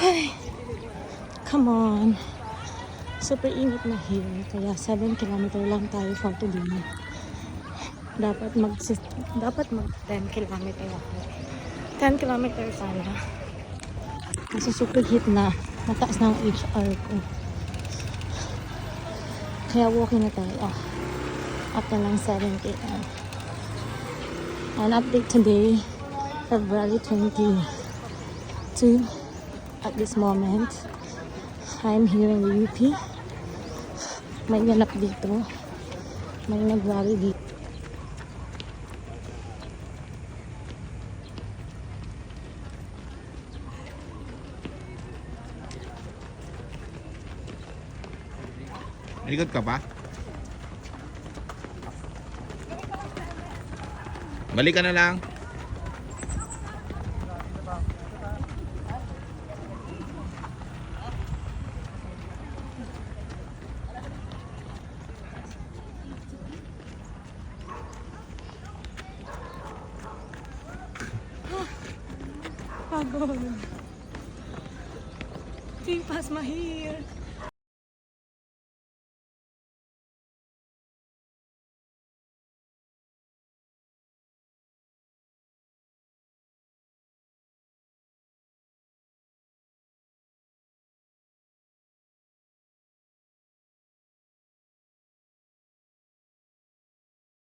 Ay, come on. Super init na here. Kaya 7 kilometer lang tayo for today. Dapat mag 10 kilometer ako. 10 kilometer sana. Kasi super heat na. Mataas na ang HR ko. Kaya walking na tayo. Up na lang 7 km. An update today, February 22. At this moment, I'm here in the UP. May ganap dito. May nag-rally dito. Ikot ka pa? Balik ka na lang. Pagod. Ping pas mahir.